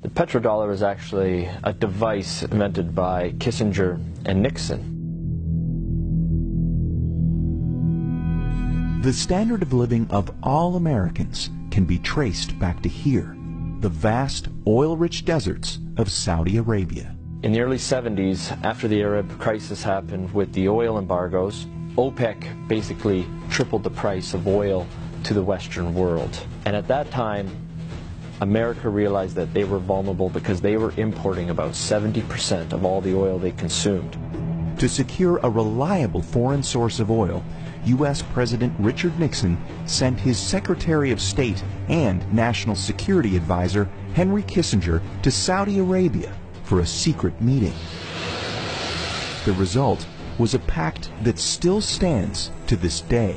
The petrodollar is actually a device invented by Kissinger and Nixon. The standard of living of all Americans can be traced back to here, the vast oil-rich deserts of Saudi Arabia. In the early 70s, after the Arab crisis happened with the oil embargoes, OPEC basically tripled the price of oil to the Western world. And at that time, America realized that they were vulnerable because they were importing about 70% of all the oil they consumed. To secure a reliable foreign source of oil, U.S. President Richard Nixon sent his Secretary of State and National Security Advisor Henry Kissinger to Saudi Arabia for a secret meeting. The result was a pact that still stands to this day.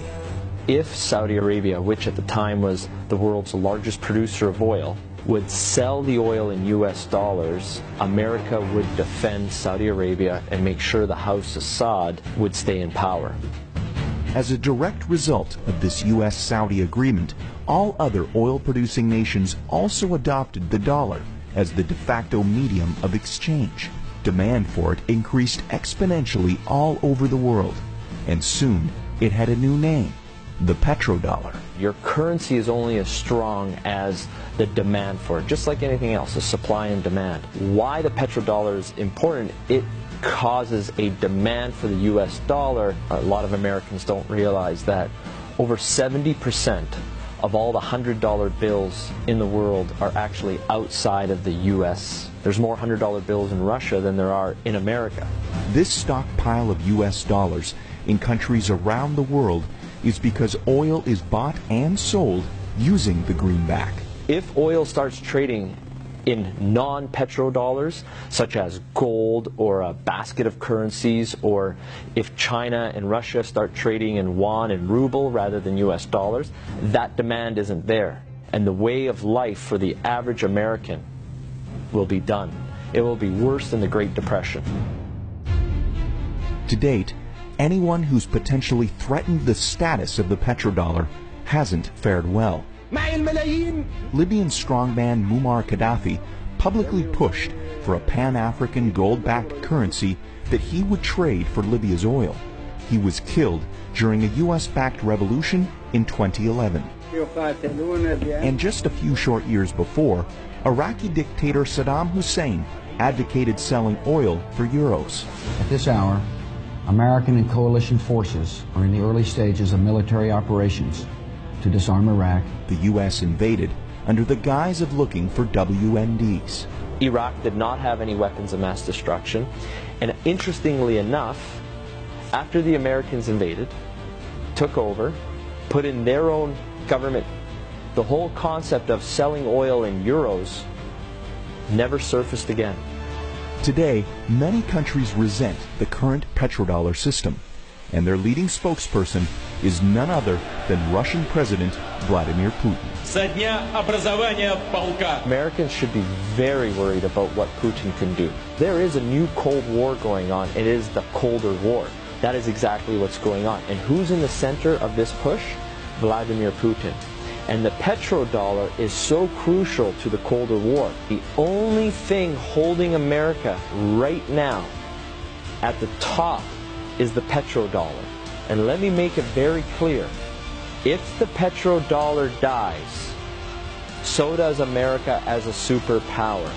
If Saudi Arabia, which at the time was the world's largest producer of oil, would sell the oil in US dollars, America would defend Saudi Arabia and make sure the House Assad would stay in power. As a direct result of this U.S.-Saudi agreement, all other oil-producing nations also adopted the dollar as the de facto medium of exchange. Demand for it increased exponentially all over the world, and soon it had a new name: the petrodollar. Your currency is only as strong as the demand for it, just like anything else, the supply and demand. Why the petrodollar is important? It causes a demand for the US dollar. A lot of Americans don't realize that over 70% of all the $100 bills in the world are actually outside of the US. There's more $100 bills in Russia than there are in America. This stockpile of US dollars in countries around the world is because oil is bought and sold using the greenback. If oil starts trading in non-petrodollars, such as gold or a basket of currencies, or if China and Russia start trading in yuan and ruble rather than US dollars, that demand isn't there. And the way of life for the average American will be done. It will be worse than the Great Depression. To date, anyone who's potentially threatened the status of the petrodollar hasn't fared well. Libyan strongman Muammar Gaddafi publicly pushed for a Pan-African gold-backed currency that he would trade for Libya's oil. He was killed during a US-backed revolution in 2011. And just a few short years before, Iraqi dictator Saddam Hussein advocated selling oil for euros. At this hour, American and coalition forces are in the early stages of military operations to disarm Iraq. The U.S. invaded under the guise of looking for WMDs. Iraq did not have any weapons of mass destruction, and interestingly enough, after the Americans invaded, took over, put in their own government, the whole concept of selling oil in euros never surfaced again. Today, many countries resent the current petrodollar system, and their leading spokesperson is none other than Russian President Vladimir Putin. Americans should be very worried about what Putin can do. There is a new Cold War going on. It is the Colder War. That is exactly what's going on. And who's in the center of this push? Vladimir Putin. And the petrodollar is so crucial to the Colder War. The only thing holding America right now at the top is the petrodollar. And let me make it very clear. If the petrodollar dies, so does America as a superpower.